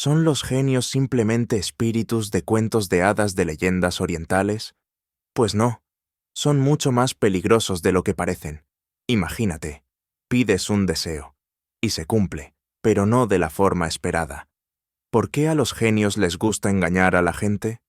¿Son los genios simplemente espíritus de cuentos de hadas de leyendas orientales? Pues no, son mucho más peligrosos de lo que parecen. Imagínate, pides un deseo, y se cumple, pero no de la forma esperada. ¿Por qué a los genios les gusta engañar a la gente?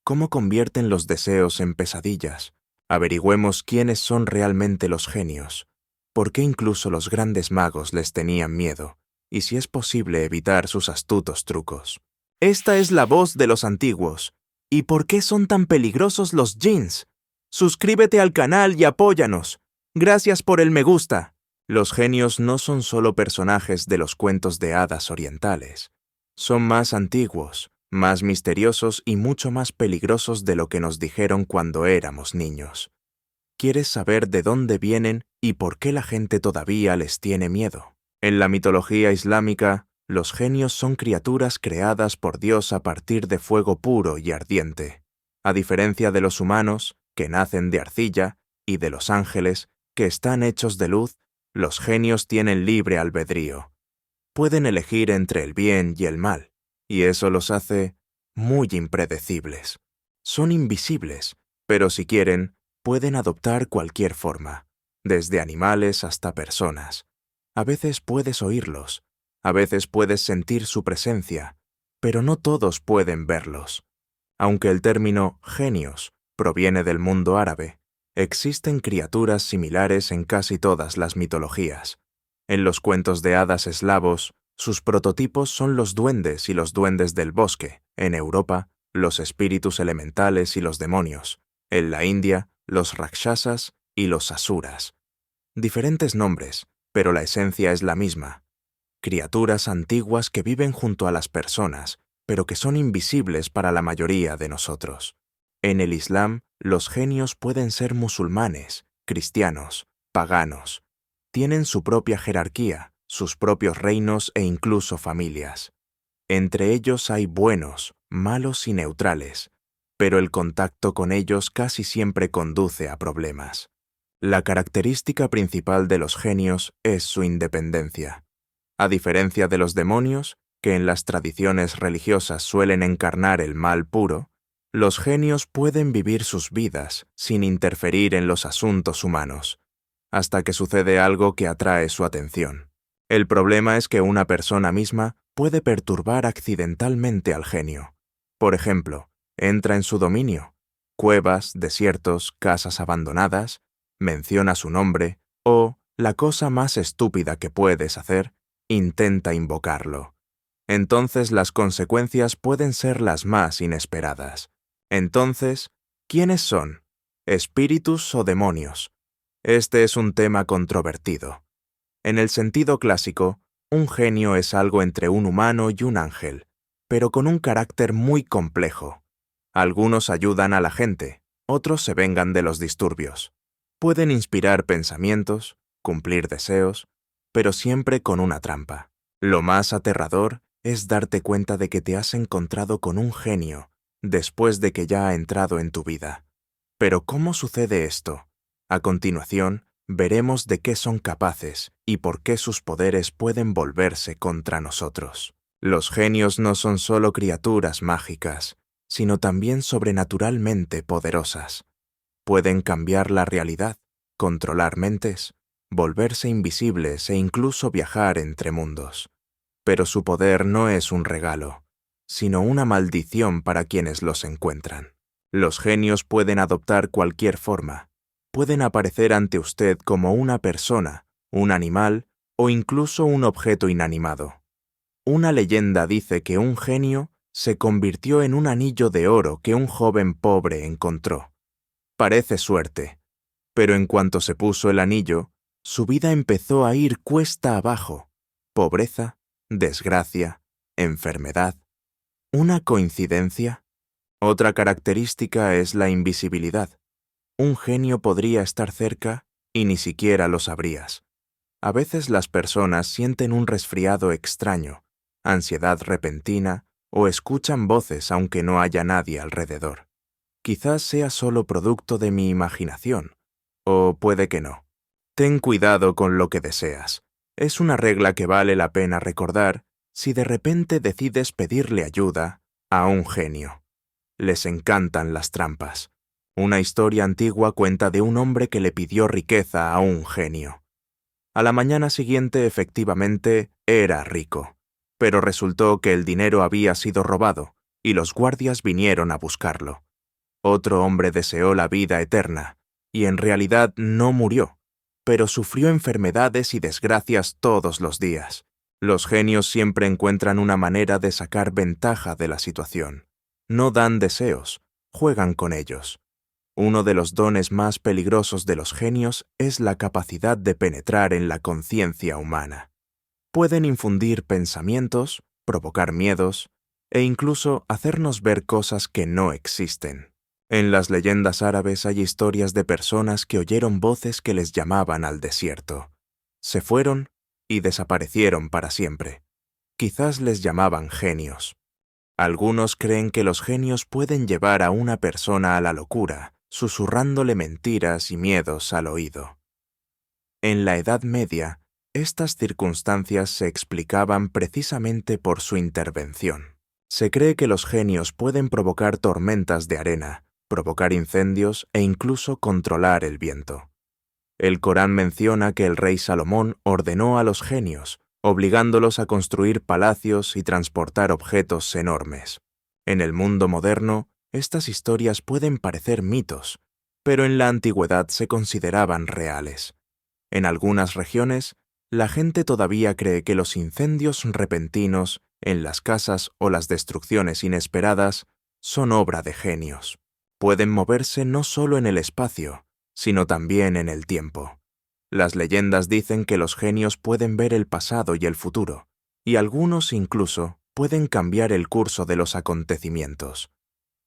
¿Cómo convierten los deseos en pesadillas? Averigüemos quiénes son realmente los genios. ¿Por qué incluso los grandes magos les tenían miedo? Y si es posible evitar sus astutos trucos. Esta es la voz de los antiguos. ¿Y por qué son tan peligrosos los djinns? Suscríbete al canal y apóyanos. Gracias por el me gusta. Los genios no son solo personajes de los cuentos de hadas orientales. Son más antiguos, más misteriosos y mucho más peligrosos de lo que nos dijeron cuando éramos niños. ¿Quieres saber de dónde vienen y por qué la gente todavía les tiene miedo? En la mitología islámica, los genios son criaturas creadas por Dios a partir de fuego puro y ardiente. A diferencia de los humanos, que nacen de arcilla, y de los ángeles, que están hechos de luz, los genios tienen libre albedrío. Pueden elegir entre el bien y el mal, y eso los hace muy impredecibles. Son invisibles, pero si quieren, pueden adoptar cualquier forma, desde animales hasta personas. A veces puedes oírlos, a veces puedes sentir su presencia, pero no todos pueden verlos. Aunque el término genios proviene del mundo árabe, existen criaturas similares en casi todas las mitologías. En los cuentos de hadas eslavos, sus prototipos son los duendes y los duendes del bosque. En Europa, los espíritus elementales y los demonios. En la India, los rakshasas y los asuras. Diferentes nombres, pero la esencia es la misma. Criaturas antiguas que viven junto a las personas, pero que son invisibles para la mayoría de nosotros. En el Islam, los genios pueden ser musulmanes, cristianos, paganos. Tienen su propia jerarquía, sus propios reinos e incluso familias. Entre ellos hay buenos, malos y neutrales, pero el contacto con ellos casi siempre conduce a problemas. La característica principal de los genios es su independencia. A diferencia de los demonios, que en las tradiciones religiosas suelen encarnar el mal puro, los genios pueden vivir sus vidas sin interferir en los asuntos humanos, hasta que sucede algo que atrae su atención. El problema es que una persona misma puede perturbar accidentalmente al genio. Por ejemplo, entra en su dominio, cuevas, desiertos, casas abandonadas, menciona su nombre o, la cosa más estúpida que puedes hacer, intenta invocarlo. Entonces las consecuencias pueden ser las más inesperadas. Entonces, ¿quiénes son? ¿Espíritus o demonios? Este es un tema controvertido. En el sentido clásico, un genio es algo entre un humano y un ángel, pero con un carácter muy complejo. Algunos ayudan a la gente, otros se vengan de los disturbios. Pueden inspirar pensamientos, cumplir deseos, pero siempre con una trampa. Lo más aterrador es darte cuenta de que te has encontrado con un genio después de que ya ha entrado en tu vida. Pero ¿cómo sucede esto? A continuación, veremos de qué son capaces y por qué sus poderes pueden volverse contra nosotros. Los genios no son solo criaturas mágicas, sino también sobrenaturalmente poderosas. Pueden cambiar la realidad, controlar mentes, volverse invisibles e incluso viajar entre mundos. Pero su poder no es un regalo, sino una maldición para quienes los encuentran. Los genios pueden adoptar cualquier forma. Pueden aparecer ante usted como una persona, un animal o incluso un objeto inanimado. Una leyenda dice que un genio se convirtió en un anillo de oro que un joven pobre encontró. Parece suerte, pero en cuanto se puso el anillo, su vida empezó a ir cuesta abajo. Pobreza, desgracia, enfermedad. ¿Una coincidencia? Otra característica es la invisibilidad. Un genio podría estar cerca y ni siquiera lo sabrías. A veces las personas sienten un resfriado extraño, ansiedad repentina o escuchan voces aunque no haya nadie alrededor. Quizás sea solo producto de mi imaginación, o puede que no. Ten cuidado con lo que deseas. Es una regla que vale la pena recordar si de repente decides pedirle ayuda a un genio. Les encantan las trampas. Una historia antigua cuenta de un hombre que le pidió riqueza a un genio. A la mañana siguiente, efectivamente, era rico, pero resultó que el dinero había sido robado y los guardias vinieron a buscarlo. Otro hombre deseó la vida eterna, y en realidad no murió, pero sufrió enfermedades y desgracias todos los días. Los genios siempre encuentran una manera de sacar ventaja de la situación. No dan deseos, juegan con ellos. Uno de los dones más peligrosos de los genios es la capacidad de penetrar en la conciencia humana. Pueden infundir pensamientos, provocar miedos e incluso hacernos ver cosas que no existen. En las leyendas árabes hay historias de personas que oyeron voces que les llamaban al desierto. Se fueron y desaparecieron para siempre. Quizás les llamaban genios. Algunos creen que los genios pueden llevar a una persona a la locura, susurrándole mentiras y miedos al oído. En la Edad Media, estas circunstancias se explicaban precisamente por su intervención. Se cree que los genios pueden provocar tormentas de arena, provocar incendios e incluso controlar el viento. El Corán menciona que el rey Salomón ordenó a los genios, obligándolos a construir palacios y transportar objetos enormes. En el mundo moderno, estas historias pueden parecer mitos, pero en la antigüedad se consideraban reales. En algunas regiones, la gente todavía cree que los incendios repentinos en las casas o las destrucciones inesperadas son obra de genios. Pueden moverse no solo en el espacio, sino también en el tiempo. Las leyendas dicen que los genios pueden ver el pasado y el futuro, y algunos incluso pueden cambiar el curso de los acontecimientos.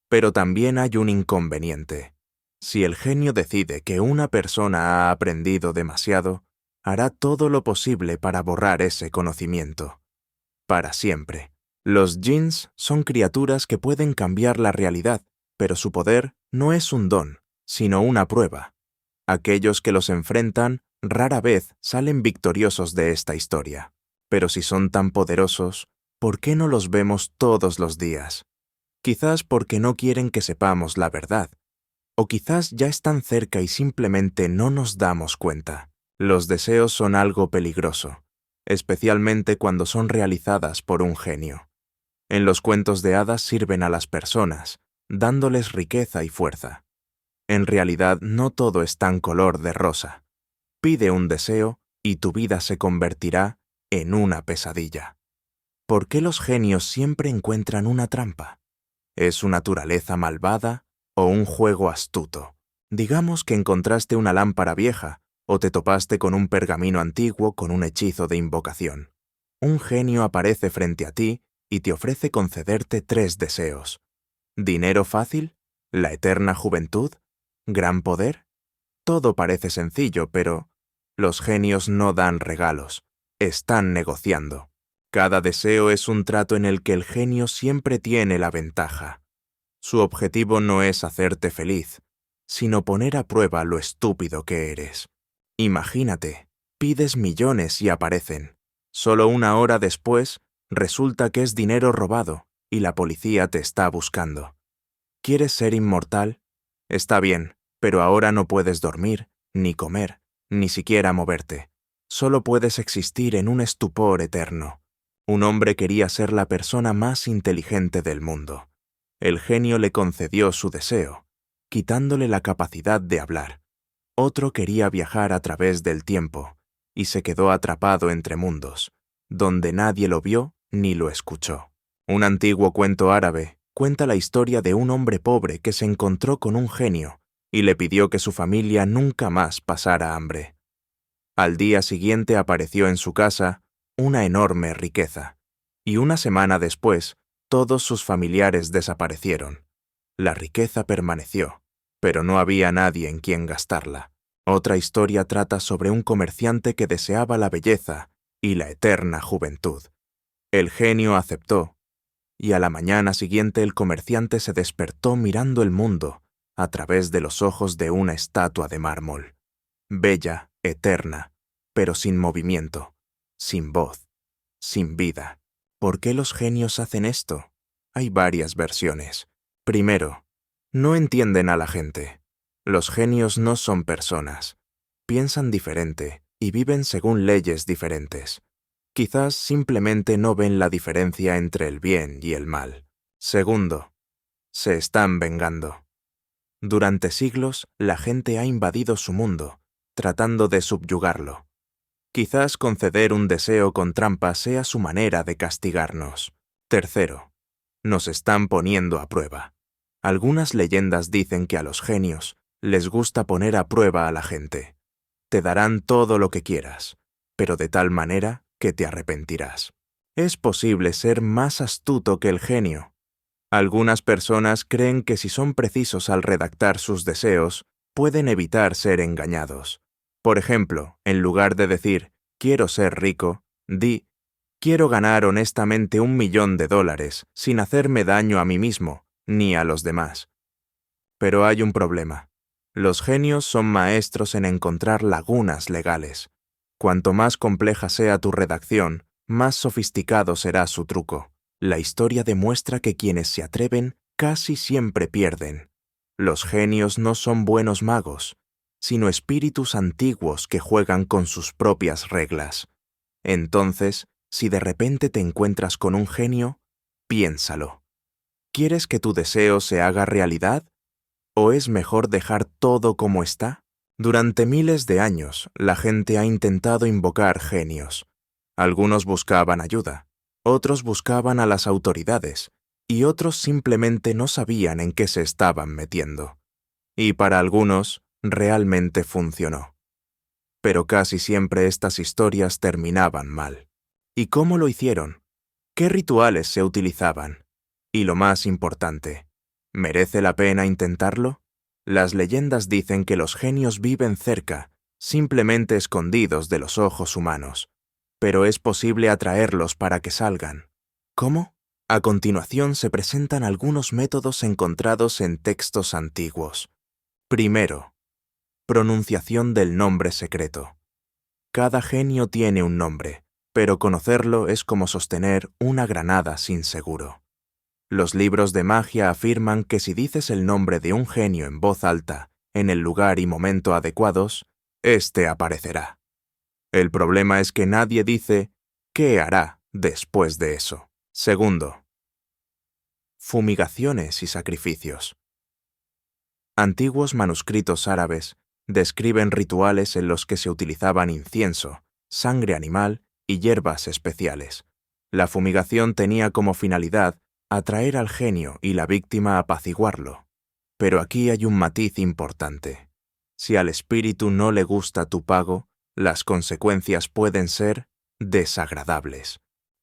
Pero también hay un inconveniente. Si el genio decide que una persona ha aprendido demasiado, hará todo lo posible para borrar ese conocimiento. Para siempre. Los jinns son criaturas que pueden cambiar la realidad, pero su poder no es un don, sino una prueba. Aquellos que los enfrentan rara vez salen victoriosos de esta historia. Pero si son tan poderosos, ¿por qué no los vemos todos los días? Quizás porque no quieren que sepamos la verdad. O quizás ya están cerca y simplemente no nos damos cuenta. Los deseos son algo peligroso, especialmente cuando son realizadas por un genio. En los cuentos de hadas sirven a las personas, dándoles riqueza y fuerza. En realidad no todo es tan color de rosa. Pide un deseo y tu vida se convertirá en una pesadilla. ¿Por qué los genios siempre encuentran una trampa? ¿Es su naturaleza malvada o un juego astuto? Digamos que encontraste una lámpara vieja o te topaste con un pergamino antiguo con un hechizo de invocación. Un genio aparece frente a ti y te ofrece concederte 3 deseos. ¿Dinero fácil? ¿La eterna juventud? ¿Gran poder? Todo parece sencillo, pero los genios no dan regalos, están negociando. Cada deseo es un trato en el que el genio siempre tiene la ventaja. Su objetivo no es hacerte feliz, sino poner a prueba lo estúpido que eres. Imagínate, pides millones y aparecen. Solo una hora después, resulta que es dinero robado y la policía te está buscando. ¿Quieres ser inmortal? Está bien, pero ahora no puedes dormir, ni comer, ni siquiera moverte. Solo puedes existir en un estupor eterno. Un hombre quería ser la persona más inteligente del mundo. El genio le concedió su deseo, quitándole la capacidad de hablar. Otro quería viajar a través del tiempo, y se quedó atrapado entre mundos, donde nadie lo vio ni lo escuchó. Un antiguo cuento árabe cuenta la historia de un hombre pobre que se encontró con un genio y le pidió que su familia nunca más pasara hambre. Al día siguiente apareció en su casa una enorme riqueza, y una semana después, todos sus familiares desaparecieron. La riqueza permaneció, pero no había nadie en quien gastarla. Otra historia trata sobre un comerciante que deseaba la belleza y la eterna juventud. El genio aceptó, y a la mañana siguiente el comerciante se despertó mirando el mundo a través de los ojos de una estatua de mármol. Bella, eterna, pero sin movimiento, sin voz, sin vida. ¿Por qué los genios hacen esto? Hay varias versiones. Primero, no entienden a la gente. Los genios no son personas. Piensan diferente y viven según leyes diferentes. Quizás simplemente no ven la diferencia entre el bien y el mal. Segundo, se están vengando. Durante siglos, la gente ha invadido su mundo, tratando de subyugarlo. Quizás conceder un deseo con trampa sea su manera de castigarnos. Tercero, nos están poniendo a prueba. Algunas leyendas dicen que a los genios les gusta poner a prueba a la gente. Te darán todo lo que quieras, pero de tal manera que te arrepentirás. Es posible ser más astuto que el genio. Algunas personas creen que si son precisos al redactar sus deseos, pueden evitar ser engañados. Por ejemplo, en lugar de decir, quiero ser rico, di, quiero ganar honestamente $1.000.000 sin hacerme daño a mí mismo ni a los demás. Pero hay un problema. Los genios son maestros en encontrar lagunas legales. Cuanto más compleja sea tu redacción, más sofisticado será su truco. La historia demuestra que quienes se atreven casi siempre pierden. Los genios no son buenos magos, sino espíritus antiguos que juegan con sus propias reglas. Entonces, si de repente te encuentras con un genio, piénsalo. ¿Quieres que tu deseo se haga realidad? ¿O es mejor dejar todo como está? Durante miles de años, la gente ha intentado invocar genios. Algunos buscaban ayuda, otros buscaban a las autoridades, y otros simplemente no sabían en qué se estaban metiendo. Y para algunos, realmente funcionó. Pero casi siempre estas historias terminaban mal. ¿Y cómo lo hicieron? ¿Qué rituales se utilizaban? Y lo más importante, ¿merece la pena intentarlo? Las leyendas dicen que los genios viven cerca, simplemente escondidos de los ojos humanos. Pero es posible atraerlos para que salgan. ¿Cómo? A continuación se presentan algunos métodos encontrados en textos antiguos. Primero, pronunciación del nombre secreto. Cada genio tiene un nombre, pero conocerlo es como sostener una granada sin seguro. Los libros de magia afirman que si dices el nombre de un genio en voz alta, en el lugar y momento adecuados, éste aparecerá. El problema es que nadie dice qué hará después de eso. Segundo, fumigaciones y sacrificios. Antiguos manuscritos árabes describen rituales en los que se utilizaban incienso, sangre animal y hierbas especiales. La fumigación tenía como finalidad atraer al genio y la víctima apaciguarlo. Pero aquí hay un matiz importante. Si al espíritu no le gusta tu pago, las consecuencias pueden ser desagradables.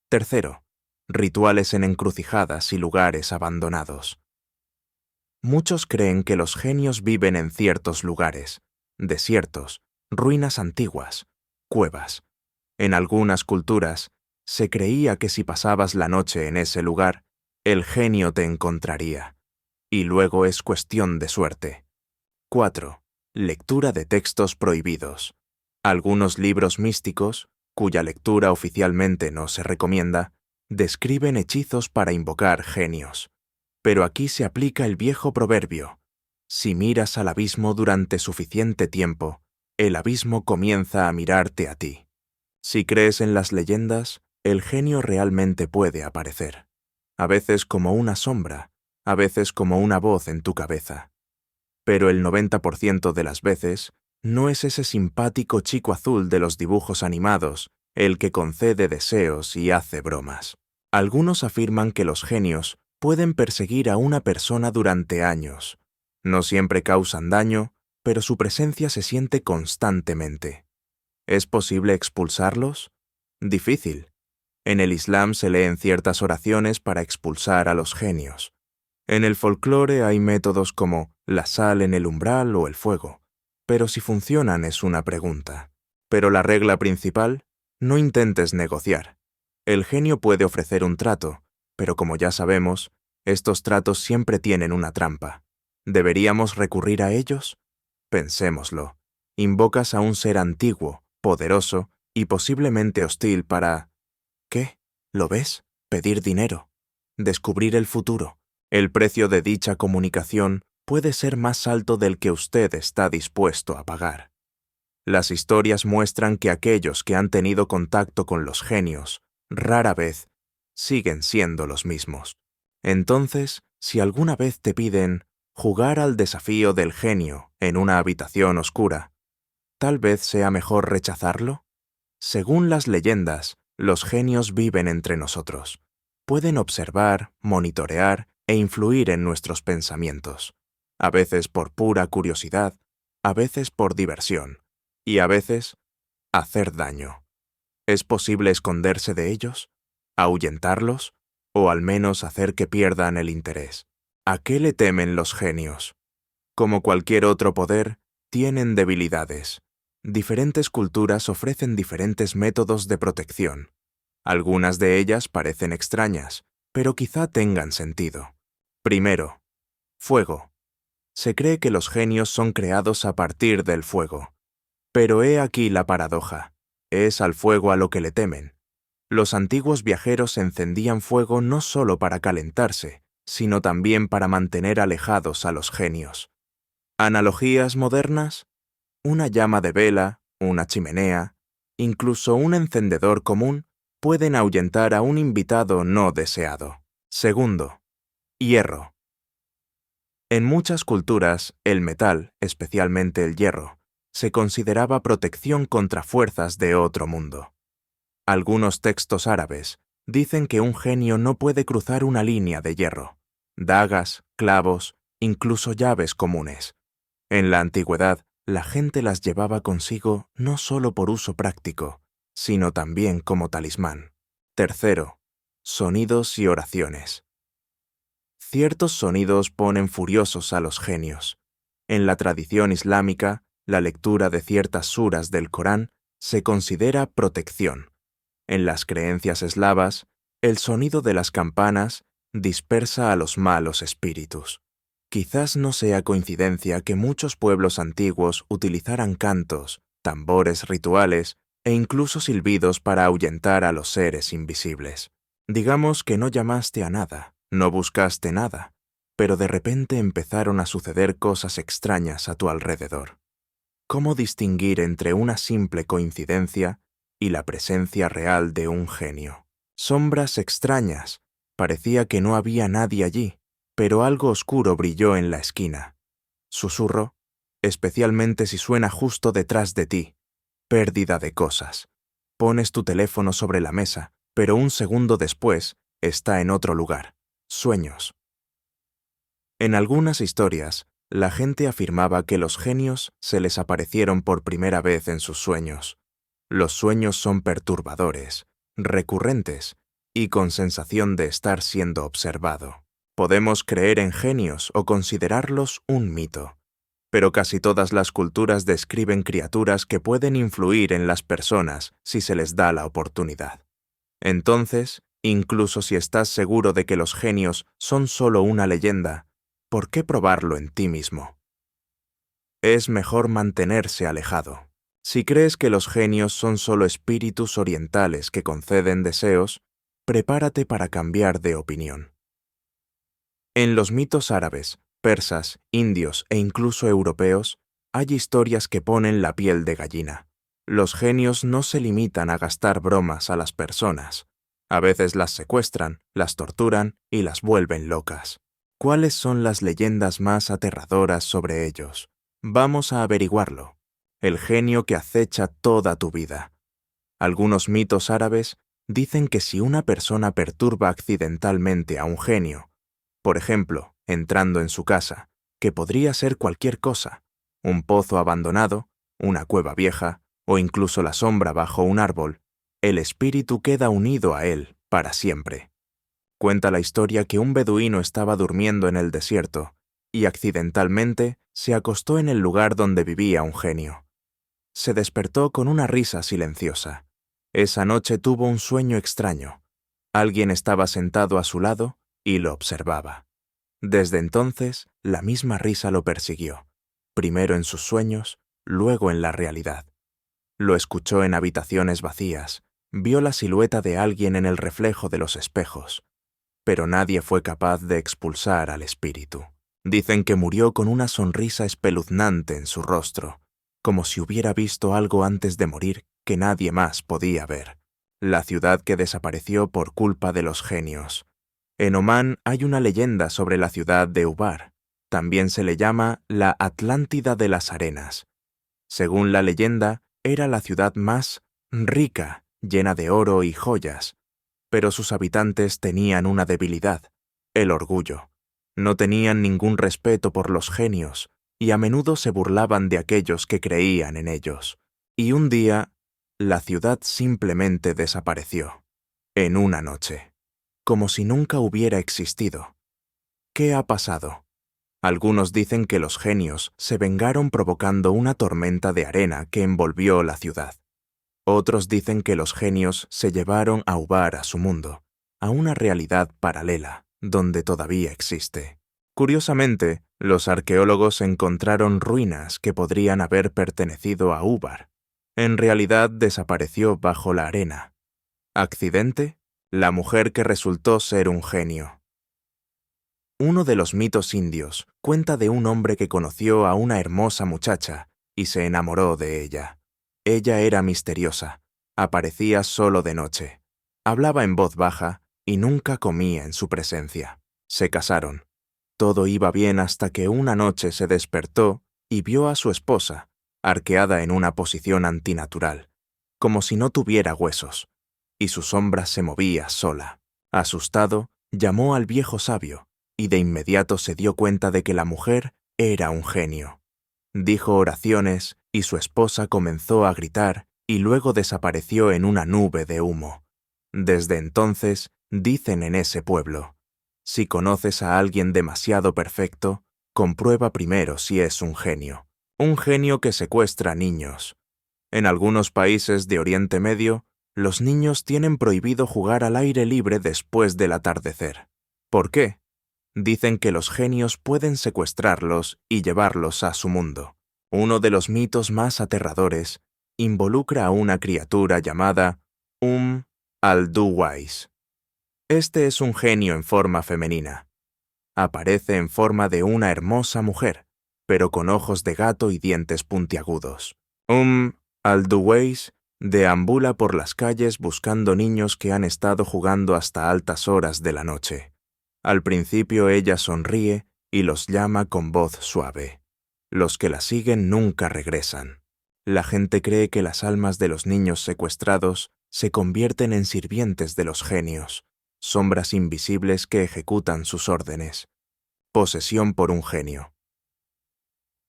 Tercero, rituales en encrucijadas y lugares abandonados. Muchos creen que los genios viven en ciertos lugares, desiertos, ruinas antiguas, cuevas. En algunas culturas, se creía que si pasabas la noche en ese lugar, el genio te encontraría. Y luego es cuestión de suerte. 4. Lectura de textos prohibidos. Algunos libros místicos, cuya lectura oficialmente no se recomienda, describen hechizos para invocar genios. Pero aquí se aplica el viejo proverbio: si miras al abismo durante suficiente tiempo, el abismo comienza a mirarte a ti. Si crees en las leyendas, el genio realmente puede aparecer. A veces como una sombra, a veces como una voz en tu cabeza. Pero el 90% de las veces, no es ese simpático chico azul de los dibujos animados el que concede deseos y hace bromas. Algunos afirman que los genios pueden perseguir a una persona durante años. No siempre causan daño, pero su presencia se siente constantemente. ¿Es posible expulsarlos? Difícil. En el Islam se leen ciertas oraciones para expulsar a los genios. En el folclore hay métodos como la sal en el umbral o el fuego, pero si funcionan es una pregunta. Pero la regla principal: no intentes negociar. El genio puede ofrecer un trato, pero como ya sabemos, estos tratos siempre tienen una trampa. ¿Deberíamos recurrir a ellos? Pensémoslo. Invocas a un ser antiguo, poderoso y posiblemente hostil para... ¿Qué? ¿Lo ves? pedir dinero, descubrir el futuro. El precio de dicha comunicación puede ser más alto del que usted está dispuesto a pagar. Las historias muestran que aquellos que han tenido contacto con los genios rara vez siguen siendo los mismos. Entonces, si alguna vez te piden jugar al desafío del genio en una habitación oscura, ¿tal vez sea mejor rechazarlo? Según las leyendas, los genios viven entre nosotros. Pueden observar, monitorear e influir en nuestros pensamientos, a veces por pura curiosidad, a veces por diversión, y a veces hacer daño. ¿Es posible esconderse de ellos? ¿Ahuyentarlos? ¿O al menos hacer que pierdan el interés? ¿A qué le temen los genios? Como cualquier otro poder, tienen debilidades. Diferentes culturas ofrecen diferentes métodos de protección. Algunas de ellas parecen extrañas, pero quizá tengan sentido. Primero, fuego. Se cree que los genios son creados a partir del fuego. Pero he aquí la paradoja. Es al fuego a lo que le temen. Los antiguos viajeros encendían fuego no solo para calentarse, sino también para mantener alejados a los genios. ¿Analogías modernas? Una llama de vela, una chimenea, incluso un encendedor común pueden ahuyentar a un invitado no deseado. Segundo, hierro. En muchas culturas, el metal, especialmente el hierro, se consideraba protección contra fuerzas de otro mundo. Algunos textos árabes dicen que un genio no puede cruzar una línea de hierro, dagas, clavos, incluso llaves comunes. En la antigüedad, la gente las llevaba consigo no solo por uso práctico, sino también como talismán. Tercero, sonidos y oraciones. Ciertos sonidos ponen furiosos a los genios. En la tradición islámica, la lectura de ciertas suras del Corán se considera protección. En las creencias eslavas, el sonido de las campanas dispersa a los malos espíritus. Quizás no sea coincidencia que muchos pueblos antiguos utilizaran cantos, tambores rituales e incluso silbidos para ahuyentar a los seres invisibles. Digamos que no llamaste a nada, no buscaste nada, pero de repente empezaron a suceder cosas extrañas a tu alrededor. ¿Cómo distinguir entre una simple coincidencia y la presencia real de un genio? Sombras extrañas. Parecía que no había nadie allí, pero algo oscuro brilló en la esquina. Susurro, especialmente si suena justo detrás de ti. Pérdida de cosas. Pones tu teléfono sobre la mesa, pero un segundo después está en otro lugar. Sueños. En algunas historias, la gente afirmaba que los genios se les aparecieron por primera vez en sus sueños. Los sueños son perturbadores, recurrentes y con sensación de estar siendo observado. Podemos creer en genios o considerarlos un mito, pero casi todas las culturas describen criaturas que pueden influir en las personas si se les da la oportunidad. Entonces, incluso si estás seguro de que los genios son solo una leyenda, ¿por qué probarlo en ti mismo? Es mejor mantenerse alejado. Si crees que los genios son solo espíritus orientales que conceden deseos, prepárate para cambiar de opinión. En los mitos árabes, persas, indios e incluso europeos, hay historias que ponen la piel de gallina. Los genios no se limitan a gastar bromas a las personas. A veces las secuestran, las torturan y las vuelven locas. ¿Cuáles son las leyendas más aterradoras sobre ellos? Vamos a averiguarlo. El genio que acecha toda tu vida. Algunos mitos árabes dicen que si una persona perturba accidentalmente a un genio, por ejemplo, entrando en su casa, que podría ser cualquier cosa, un pozo abandonado, una cueva vieja o incluso la sombra bajo un árbol, el espíritu queda unido a él para siempre. Cuenta la historia que un beduino estaba durmiendo en el desierto y accidentalmente se acostó en el lugar donde vivía un genio. Se despertó con una risa silenciosa. Esa noche tuvo un sueño extraño. Alguien estaba sentado a su lado y lo observaba. Desde entonces, la misma risa lo persiguió, primero en sus sueños, luego en la realidad. Lo escuchó en habitaciones vacías, vio la silueta de alguien en el reflejo de los espejos, pero nadie fue capaz de expulsar al espíritu. Dicen que murió con una sonrisa espeluznante en su rostro, como si hubiera visto algo antes de morir que nadie más podía ver. La ciudad que desapareció por culpa de los genios. En Omán hay una leyenda sobre la ciudad de Ubar. También se le llama la Atlántida de las Arenas. Según la leyenda, era la ciudad más rica, llena de oro y joyas, pero sus habitantes tenían una debilidad, el orgullo. No tenían ningún respeto por los genios y a menudo se burlaban de aquellos que creían en ellos. Y un día, la ciudad simplemente desapareció, en una noche, como si nunca hubiera existido. ¿Qué ha pasado? Algunos dicen que los genios se vengaron provocando una tormenta de arena que envolvió la ciudad. Otros dicen que los genios se llevaron a Ubar a su mundo, a una realidad paralela, donde todavía existe. Curiosamente, los arqueólogos encontraron ruinas que podrían haber pertenecido a Ubar. En realidad desapareció bajo la arena. ¿Accidente? La mujer que resultó ser un genio. Uno de los mitos indios cuenta de un hombre que conoció a una hermosa muchacha y se enamoró de ella. Ella era misteriosa, aparecía solo de noche, hablaba en voz baja y nunca comía en su presencia. Se casaron. Todo iba bien hasta que una noche se despertó y vio a su esposa, arqueada en una posición antinatural, como si no tuviera huesos, y su sombra se movía sola. Asustado, llamó al viejo sabio, y de inmediato se dio cuenta de que la mujer era un genio. Dijo oraciones y su esposa comenzó a gritar y luego desapareció en una nube de humo. Desde entonces, dicen en ese pueblo, si conoces a alguien demasiado perfecto, comprueba primero si es un genio que secuestra niños. En algunos países de Oriente Medio, los niños tienen prohibido jugar al aire libre después del atardecer. ¿Por qué? Dicen que los genios pueden secuestrarlos y llevarlos a su mundo. Uno de los mitos más aterradores involucra a una criatura llamada al-Duwais. Este es un genio en forma femenina. Aparece en forma de una hermosa mujer, pero con ojos de gato y dientes puntiagudos. Al-Duwais deambula por las calles buscando niños que han estado jugando hasta altas horas de la noche. Al principio ella sonríe y los llama con voz suave. Los que la siguen nunca regresan. La gente cree que las almas de los niños secuestrados se convierten en sirvientes de los genios, sombras invisibles que ejecutan sus órdenes. Posesión por un genio.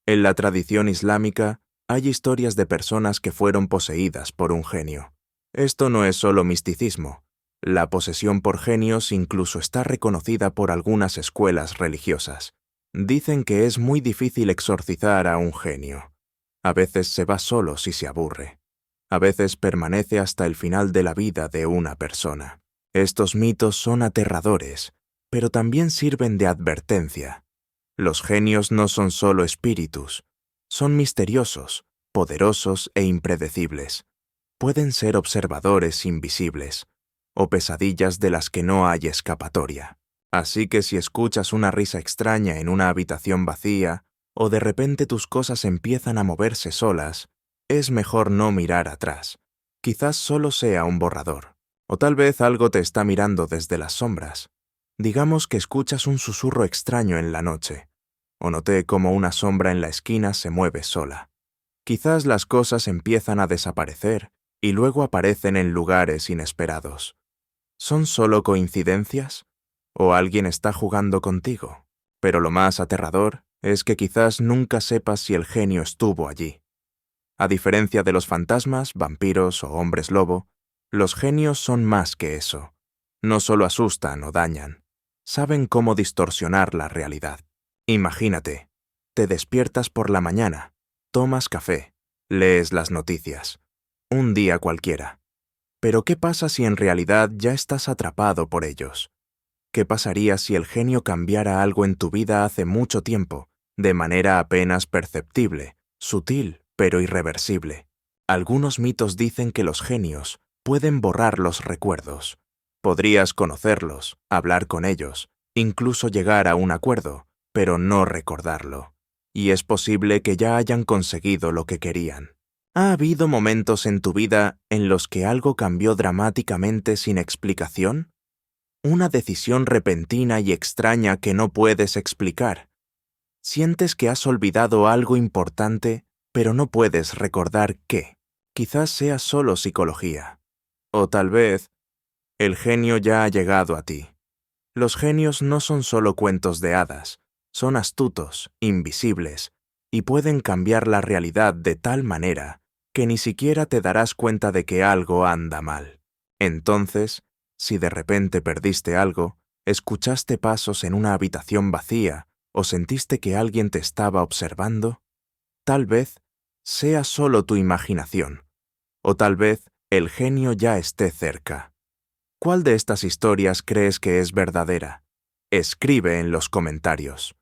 En la tradición islámica hay historias de personas que fueron poseídas por un genio. Esto no es solo misticismo. La posesión por genios incluso está reconocida por algunas escuelas religiosas. Dicen que es muy difícil exorcizar a un genio. A veces se va solo si se aburre. A veces permanece hasta el final de la vida de una persona. Estos mitos son aterradores, pero también sirven de advertencia. Los genios no son solo espíritus, son misteriosos, poderosos e impredecibles. Pueden ser observadores invisibles, o pesadillas de las que no hay escapatoria. Así que si escuchas una risa extraña en una habitación vacía, o de repente tus cosas empiezan a moverse solas, es mejor no mirar atrás. Quizás solo sea un borrador, o tal vez algo te está mirando desde las sombras. Digamos que escuchas un susurro extraño en la noche, o noté cómo una sombra en la esquina se mueve sola. Quizás las cosas empiezan a desaparecer y luego aparecen en lugares inesperados. ¿Son solo coincidencias? ¿O alguien está jugando contigo? Pero lo más aterrador es que quizás nunca sepas si el genio estuvo allí. A diferencia de los fantasmas, vampiros o hombres lobo, los genios son más que eso. No solo asustan o dañan, saben cómo distorsionar la realidad. Imagínate, te despiertas por la mañana, tomas café, lees las noticias. Un día cualquiera. Pero ¿qué pasa si en realidad ya estás atrapado por ellos? ¿Qué pasaría si el genio cambiara algo en tu vida hace mucho tiempo, de manera apenas perceptible, sutil, pero irreversible? Algunos mitos dicen que los genios pueden borrar los recuerdos. Podrías conocerlos, hablar con ellos, incluso llegar a un acuerdo, pero no recordarlo. Y es posible que ya hayan conseguido lo que querían. ¿Ha habido momentos en tu vida en los que algo cambió dramáticamente sin explicación? Una decisión repentina y extraña que no puedes explicar. Sientes que has olvidado algo importante, pero no puedes recordar qué. Quizás sea solo psicología. O tal vez, el genio ya ha llegado a ti. Los genios no son solo cuentos de hadas, son astutos, invisibles, y pueden cambiar la realidad de tal manera que ni siquiera te darás cuenta de que algo anda mal. Entonces, si de repente perdiste algo, escuchaste pasos en una habitación vacía o sentiste que alguien te estaba observando, tal vez sea solo tu imaginación, o tal vez el genio ya esté cerca. ¿Cuál de estas historias crees que es verdadera? Escribe en los comentarios.